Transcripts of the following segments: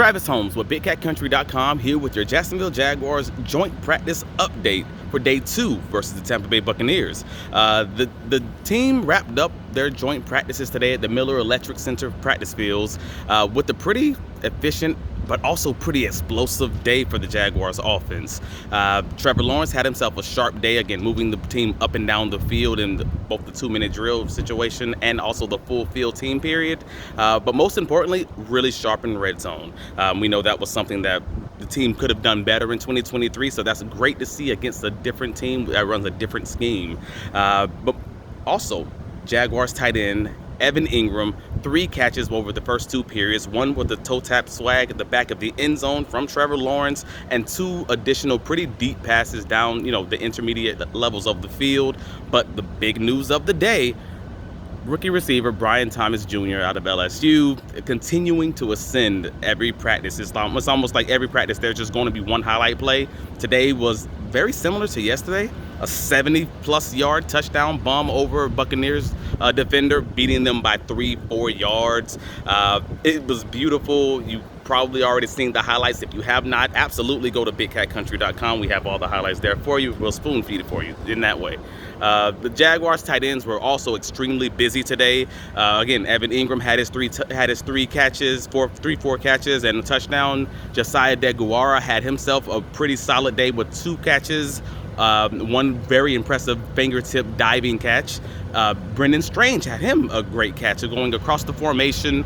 Travis Holmes with BigCatCountry.com here with your Jacksonville Jaguars joint practice update for day 2 versus the Tampa Bay Buccaneers. The team wrapped up their joint practices today at the Miller Electric Center practice fields with a pretty efficient but also pretty explosive day for the Jaguars offense. Trevor Lawrence had himself a sharp day, again, moving the team up and down the field in both the 2-minute drill situation and also the full field team period. But most importantly, really sharp in red zone. We know that was something that the team could have done better in 2023, so that's great to see against a different team that runs a different scheme. But also, Jaguars tight end Evan Ingram, 3 catches over the first 2 periods, one with the toe tap swag at the back of the end zone from Trevor Lawrence, and 2 additional pretty deep passes down, the intermediate levels of the field. But the big news of the day, rookie receiver Brian Thomas Jr. out of LSU, continuing to ascend every practice. It's almost like every practice there's just going to be one highlight play. Today was very similar to yesterday. A 70-plus yard touchdown bomb over Buccaneers defender, beating them by 3-4 yards. It was beautiful. You probably already seen the highlights. If you have not, absolutely go to BigCatCountry.com. We have all the highlights there for you. We'll spoon feed it for you in that way. The Jaguars tight ends were also extremely busy today. Again, Evan Ingram had his 3 catches, 4 catches and a touchdown. Josiah DeGuara had himself a pretty solid day with 2 catches. One very impressive fingertip diving catch. Brendan Strange had him a great catch, going across the formation,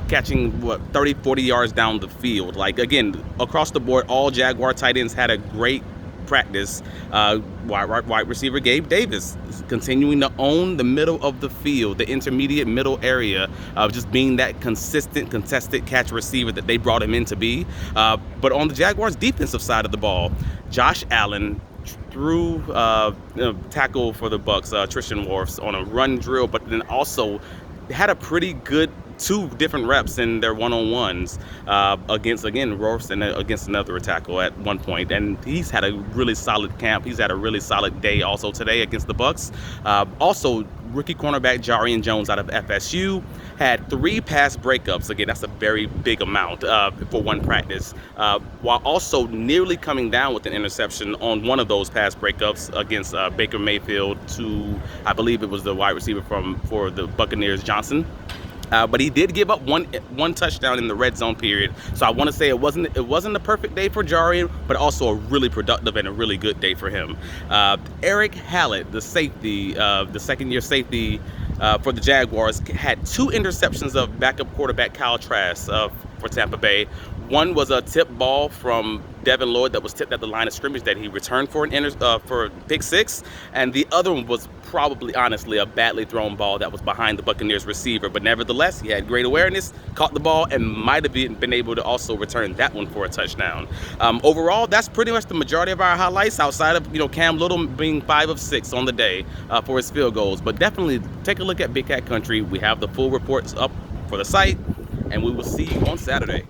catching 30-40 yards down the field. Like, again, across the board, all Jaguar tight ends had a great practice. Wide receiver Gabe Davis continuing to own the middle of the field, the intermediate middle area, just being that consistent, contested catch receiver that they brought him in to be. But on the Jaguars defensive side of the ball, Josh Allen threw tackle for the Bucs, Tristan Wirfs, on a run drill, but then also had a pretty good 2 different reps in their one-on-ones against, again, Wirfs and against another tackle at one point. And he's had a really solid camp. He's had a really solid day also today against the Bucs. Also, rookie cornerback Jarian Jones out of FSU had 3 pass breakups. Again, that's a very big amount for one practice, while also nearly coming down with an interception on one of those pass breakups against Baker Mayfield to, I believe it was the wide receiver for the Buccaneers, Johnson. But he did give up one touchdown in the red zone period. So I want to say it wasn't a perfect day for Jarian, but also a really productive and a really good day for him. Eric Hallett, the safety, the second-year safety for the Jaguars, had 2 interceptions of backup quarterback Kyle Trask for Tampa Bay. One was a tip ball from Devin Lloyd that was tipped at the line of scrimmage that he returned for a pick 6, and the other one was probably, honestly, a badly thrown ball that was behind the Buccaneers receiver. But nevertheless, he had great awareness, caught the ball, and might have been able to also return that one for a touchdown. Overall, that's pretty much the majority of our highlights, outside of Cam Little being 5 of 6 on the day for his field goals. But definitely take a look at Big Cat Country. We have the full reports up for the site, and we will see you on Saturday.